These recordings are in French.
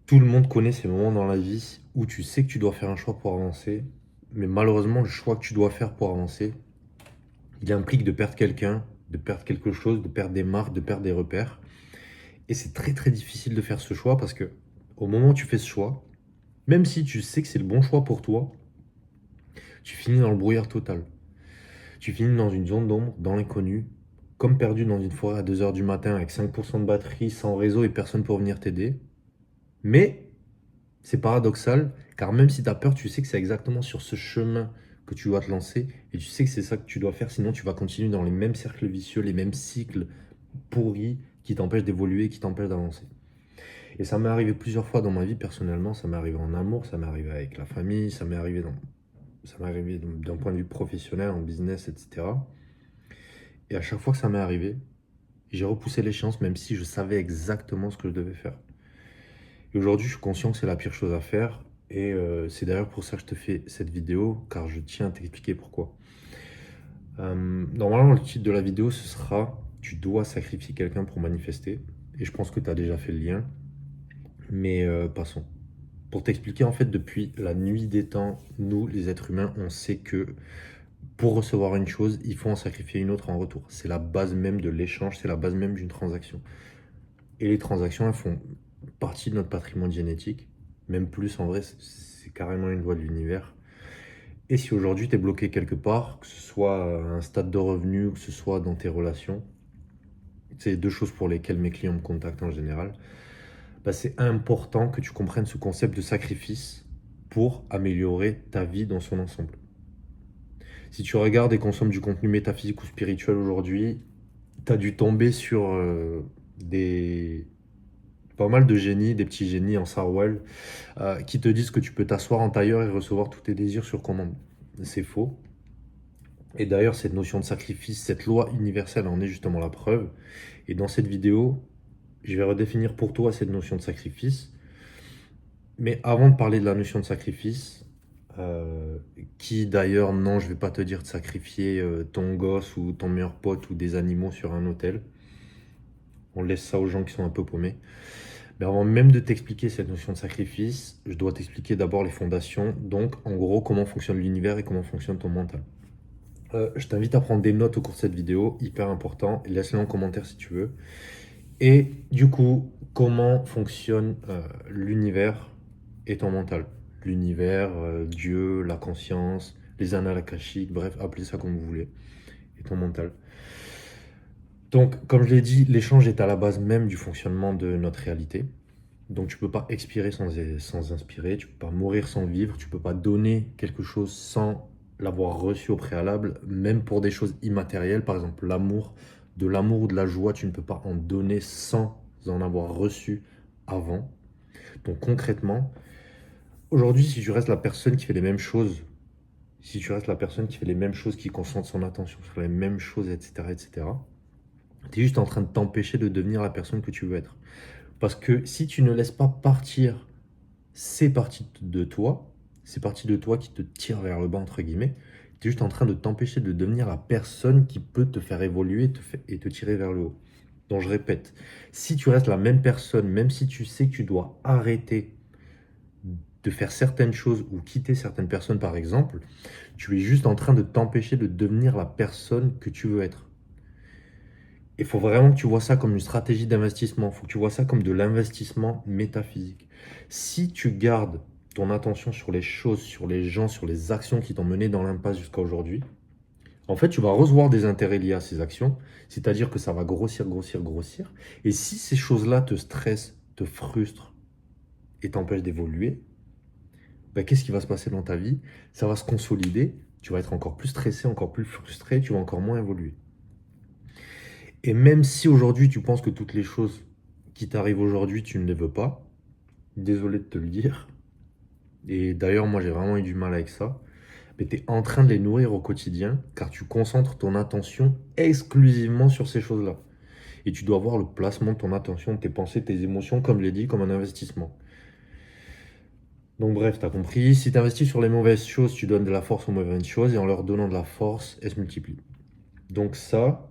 Tout le monde connaît ces moments dans la vie où tu sais que tu dois faire un choix pour avancer, mais malheureusement, le choix que tu dois faire pour avancer, il implique de perdre quelqu'un, de perdre quelque chose, de perdre des marques, de perdre des repères. Et c'est très très difficile de faire ce choix parce que au moment où tu fais ce choix, même si tu sais que c'est le bon choix pour toi, tu finis dans le brouillard total. Tu finis dans une zone d'ombre, dans l'inconnu, comme perdu dans une forêt à 2 heures du matin avec 5% de batterie, sans réseau et personne pour venir t'aider. Mais c'est paradoxal, car même si tu as peur, tu sais que c'est exactement sur ce chemin que tu dois te lancer, et tu sais que c'est ça que tu dois faire, sinon tu vas continuer dans les mêmes cercles vicieux, les mêmes cycles pourris qui t'empêchent d'évoluer, qui t'empêchent d'avancer. Et ça m'est arrivé plusieurs fois dans ma vie personnellement, ça m'est arrivé en amour, ça m'est arrivé avec la famille, ça m'est arrivé d'un point de vue professionnel, en business, etc. Et à chaque fois que ça m'est arrivé, j'ai repoussé l'échéance même si je savais exactement ce que je devais faire. Et aujourd'hui, je suis conscient que c'est la pire chose à faire. Et c'est d'ailleurs pour ça que je te fais cette vidéo, car je tiens à t'expliquer pourquoi. Normalement, le titre de la vidéo, ce sera Tu dois sacrifier quelqu'un pour manifester. Et je pense que tu as déjà fait le lien. Mais passons. Pour t'expliquer, en fait, depuis la nuit des temps, nous, les êtres humains, on sait que pour recevoir une chose, il faut en sacrifier une autre en retour. C'est la base même de l'échange, c'est la base même d'une transaction. Et les transactions, elles font partie de notre patrimoine génétique. Même plus, en vrai, c'est carrément une loi de l'univers. Et si aujourd'hui tu es bloqué quelque part, que ce soit à un stade de revenu, que ce soit dans tes relations, c'est deux choses pour lesquelles mes clients me contactent en général, bah, c'est important que tu comprennes ce concept de sacrifice pour améliorer ta vie dans son ensemble. Si tu regardes et consommes du contenu métaphysique ou spirituel aujourd'hui, tu as dû tomber sur des, pas mal de génies, des petits génies en Sarwell, qui te disent que tu peux t'asseoir en tailleur et recevoir tous tes désirs sur commande. C'est faux. Et d'ailleurs, cette notion de sacrifice, cette loi universelle en est justement la preuve. Et dans cette vidéo, je vais redéfinir pour toi cette notion de sacrifice. Mais avant de parler de la notion de sacrifice, qui d'ailleurs, non, je ne vais pas te dire de sacrifier ton gosse ou ton meilleur pote ou des animaux sur un hôtel. On laisse ça aux gens qui sont un peu paumés. Mais avant même de t'expliquer cette notion de sacrifice, je dois t'expliquer d'abord les fondations. Donc, en gros, comment fonctionne l'univers et comment fonctionne ton mental. Je t'invite à prendre des notes au cours de cette vidéo, hyper important. Laisse-les en commentaire si tu veux. Et du coup, comment fonctionne l'univers et ton mental? L'univers, Dieu, la conscience, les annales akashiques, bref, appelez ça comme vous voulez. Et ton mental. Donc, comme je l'ai dit, l'échange est à la base même du fonctionnement de notre réalité. Donc tu peux pas expirer sans inspirer, tu peux pas mourir sans vivre, tu peux pas donner quelque chose sans l'avoir reçu au préalable, même pour des choses immatérielles, par exemple l'amour, de l'amour ou de la joie, tu ne peux pas en donner sans en avoir reçu avant. Donc concrètement, aujourd'hui, si tu restes la personne qui fait les mêmes choses, si tu restes la personne qui fait les mêmes choses, qui concentre son attention sur les mêmes choses, etc., etc., tu es juste en train de t'empêcher de devenir la personne que tu veux être. Parce que si tu ne laisses pas partir ces parties de toi, ces parties de toi qui te tirent vers le bas, entre guillemets, tu es juste en train de t'empêcher de devenir la personne qui peut te faire évoluer et te tirer vers le haut. Donc je répète, si tu restes la même personne, même si tu sais que tu dois arrêter de faire certaines choses ou quitter certaines personnes par exemple, tu es juste en train de t'empêcher de devenir la personne que tu veux être. Il faut vraiment que tu vois ça comme une stratégie d'investissement. Il faut que tu vois ça comme de l'investissement métaphysique. Si tu gardes ton attention sur les choses, sur les gens, sur les actions qui t'ont mené dans l'impasse jusqu'à aujourd'hui, en fait, tu vas recevoir des intérêts liés à ces actions, c'est-à-dire que ça va grossir, grossir, grossir. Et si ces choses-là te stressent, te frustrent et t'empêchent d'évoluer, ben, qu'est-ce qui va se passer dans ta vie? Ça va se consolider, tu vas être encore plus stressé, encore plus frustré, tu vas encore moins évoluer. Et même si aujourd'hui tu penses que toutes les choses qui t'arrivent aujourd'hui, tu ne les veux pas, désolé de te le dire, et d'ailleurs moi j'ai vraiment eu du mal avec ça, mais tu es en train de les nourrir au quotidien car tu concentres ton attention exclusivement sur ces choses-là. Et tu dois voir le placement de ton attention, de tes pensées, de tes émotions, comme je l'ai dit, comme un investissement. Donc bref, tu as compris, si tu investis sur les mauvaises choses, tu donnes de la force aux mauvaises choses, et en leur donnant de la force, elles se multiplient. Donc ça,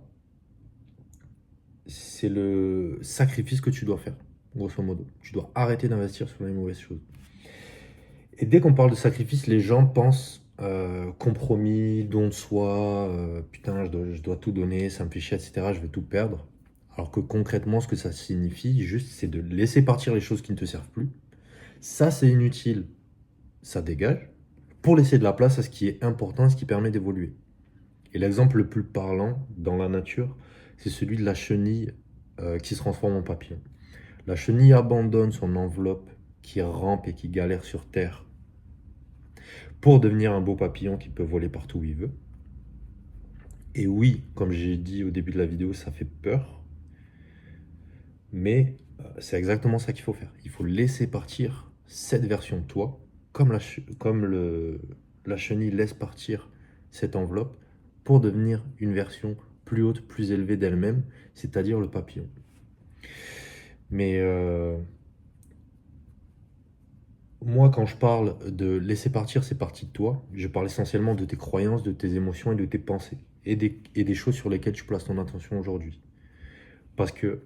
c'est le sacrifice que tu dois faire. grosso modo. Tu dois arrêter d'investir sur les mauvaises choses. Et dès qu'on parle de sacrifice, les gens pensent compromis, don de soi, putain, je dois tout donner, ça me fait chier, etc., je vais tout perdre. Alors que concrètement, ce que ça signifie, juste, c'est de laisser partir les choses qui ne te servent plus. Ça, c'est inutile, ça dégage, pour laisser de la place à ce qui est important, ce qui permet d'évoluer. Et l'exemple le plus parlant dans la nature, c'est celui de la chenille qui se transforme en papillon. La chenille abandonne son enveloppe qui rampe et qui galère sur terre pour devenir un beau papillon qui peut voler partout où il veut. Et oui, comme j'ai dit au début de la vidéo, ça fait peur, mais c'est exactement ça qu'il faut faire. Il faut laisser partir cette version de toi, comme la chenille laisse partir cette enveloppe pour devenir une version plus haute, plus élevée d'elle-même, c'est-à-dire le papillon. Mais moi, quand je parle de laisser partir ces parties de toi, je parle essentiellement de tes croyances, de tes émotions et de tes pensées, et des choses sur lesquelles tu places ton attention aujourd'hui. Parce que,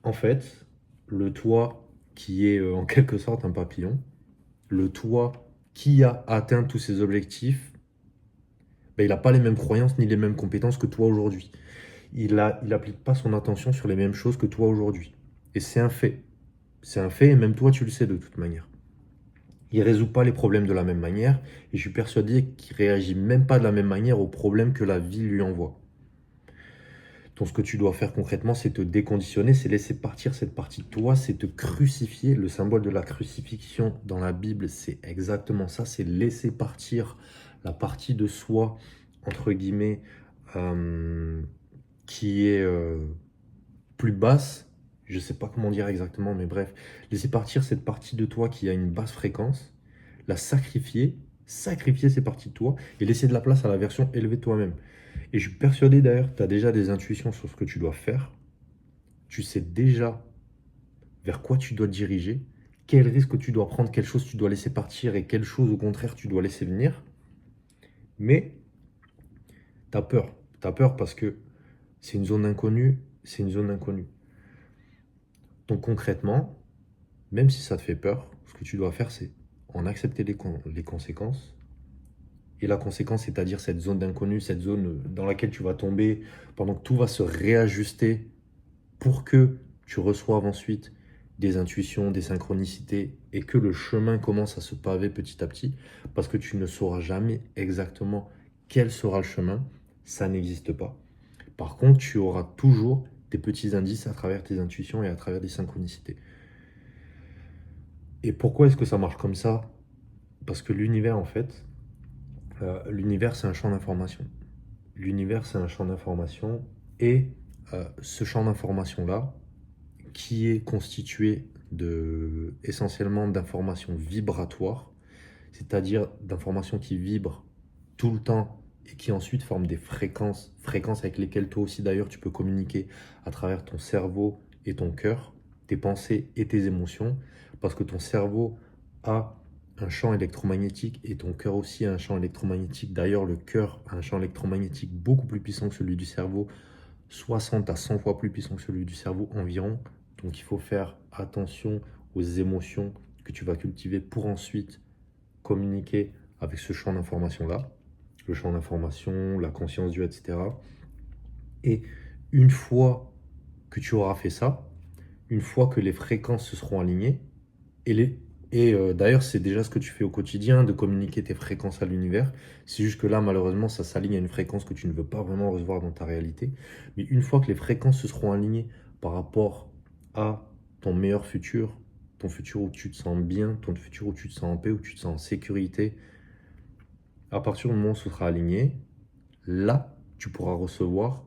en fait, le toi qui est en quelque sorte un papillon, le toi qui a atteint tous ses objectifs, ben, il n'a pas les mêmes croyances ni les mêmes compétences que toi aujourd'hui. Il n'applique pas son attention sur les mêmes choses que toi aujourd'hui. Et c'est un fait. C'est un fait, et même toi, tu le sais de toute manière. Il ne résout pas les problèmes de la même manière, et je suis persuadé qu'il ne réagit même pas de la même manière aux problèmes que la vie lui envoie. Donc ce que tu dois faire concrètement, c'est te déconditionner, c'est laisser partir cette partie de toi, c'est te crucifier. Le symbole de la crucifixion dans la Bible, c'est exactement ça, c'est laisser partir la partie de soi, entre guillemets, qui est plus basse. Je ne sais pas comment dire exactement, mais bref, laisser partir cette partie de toi qui a une basse fréquence, la sacrifier ces parties de toi et laisser de la place à la version élevée de toi-même. Et je suis persuadé d'ailleurs, tu as déjà des intuitions sur ce que tu dois faire. Tu sais déjà vers quoi tu dois te diriger, quel risque tu dois prendre, quelle chose tu dois laisser partir et quelle chose au contraire tu dois laisser venir. Mais tu as peur. Tu as peur parce que c'est une zone inconnue, c'est une zone inconnue. Donc concrètement, même si ça te fait peur, ce que tu dois faire, c'est en accepter les conséquences. Et la conséquence, c'est-à-dire cette zone d'inconnu, cette zone dans laquelle tu vas tomber pendant que tout va se réajuster pour que tu reçoives ensuite des intuitions, des synchronicités et que le chemin commence à se paver petit à petit parce que tu ne sauras jamais exactement quel sera le chemin, ça n'existe pas. Par contre, tu auras toujours des petits indices à travers tes intuitions et à travers des synchronicités. Et pourquoi est-ce que ça marche comme ça? Parce que l'univers, en fait, l'univers, c'est un champ d'information. L'univers, c'est un champ d'information et ce champ d'information-là, qui est constitué essentiellement d'informations vibratoires, c'est-à-dire d'informations qui vibrent tout le temps et qui ensuite forment des fréquences avec lesquelles toi aussi d'ailleurs tu peux communiquer à travers ton cerveau et ton cœur, tes pensées et tes émotions, parce que ton cerveau a un champ électromagnétique et ton cœur aussi a un champ électromagnétique. D'ailleurs, le cœur a un champ électromagnétique beaucoup plus puissant que celui du cerveau, 60 à 100 fois plus puissant que celui du cerveau environ. Donc il faut faire attention aux émotions que tu vas cultiver pour ensuite communiquer avec ce champ d'information-là, le champ d'information, la conscience du, etc. Et une fois que tu auras fait ça, une fois que les fréquences se seront alignées, d'ailleurs c'est déjà ce que tu fais au quotidien, de communiquer tes fréquences à l'univers, c'est juste que là malheureusement ça s'aligne à une fréquence que tu ne veux pas vraiment recevoir dans ta réalité, mais une fois que les fréquences se seront alignées par rapport à ton meilleur futur, ton futur où tu te sens bien, ton futur où tu te sens en paix, où tu te sens en sécurité, à partir du moment où ce sera aligné, là tu pourras recevoir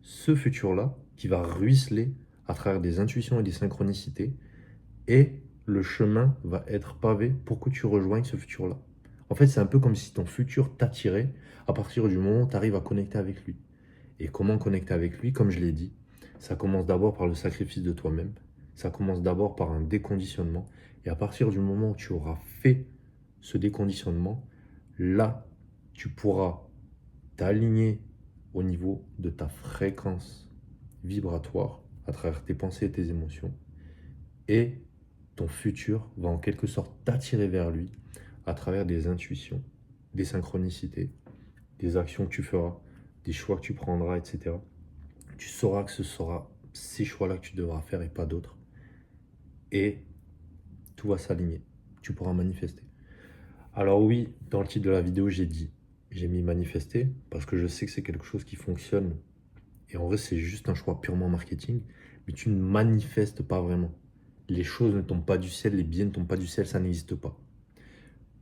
ce futur-là qui va ruisseler à travers des intuitions et des synchronicités, et le chemin va être pavé pour que tu rejoignes ce futur-là. En fait, c'est un peu comme si ton futur t'attirait à partir du moment où tu arrives à connecter avec lui. Et comment connecter avec lui? Comme je l'ai dit, ça commence d'abord par le sacrifice de toi-même, ça commence d'abord par un déconditionnement, et à partir du moment où tu auras fait ce déconditionnement, là, tu pourras t'aligner au niveau de ta fréquence vibratoire à travers tes pensées et tes émotions. et ton futur va en quelque sorte t'attirer vers lui à travers des intuitions, des synchronicités, des actions que tu feras, des choix que tu prendras, etc. Tu sauras que ce sera ces choix-là que tu devras faire et pas d'autres. Et tout va s'aligner. Tu pourras manifester. Alors oui, dans le titre de la vidéo, j'ai mis manifester parce que je sais que c'est quelque chose qui fonctionne. Et en vrai, c'est juste un choix purement marketing. Mais tu ne manifestes pas vraiment. Les choses ne tombent pas du ciel, les biens ne tombent pas du ciel, ça n'existe pas.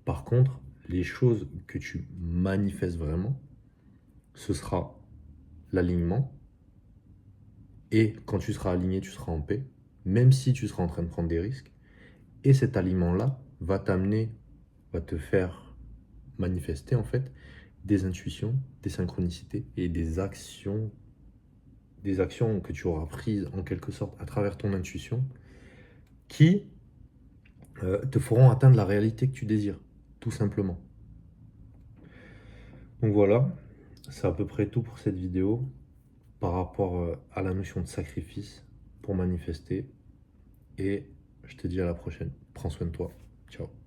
Par contre, les choses que tu manifestes vraiment, ce sera l'alignement. Et quand tu seras aligné, tu seras en paix, même si tu seras en train de prendre des risques. Et cet alignement-là va te faire manifester en fait des intuitions, des synchronicités et des actions que tu auras prises en quelque sorte à travers ton intuition qui te feront atteindre la réalité que tu désires, tout simplement. Donc voilà, c'est à peu près tout pour cette vidéo par rapport à la notion de sacrifice pour manifester. Et je te dis à la prochaine. Prends soin de toi. Ciao.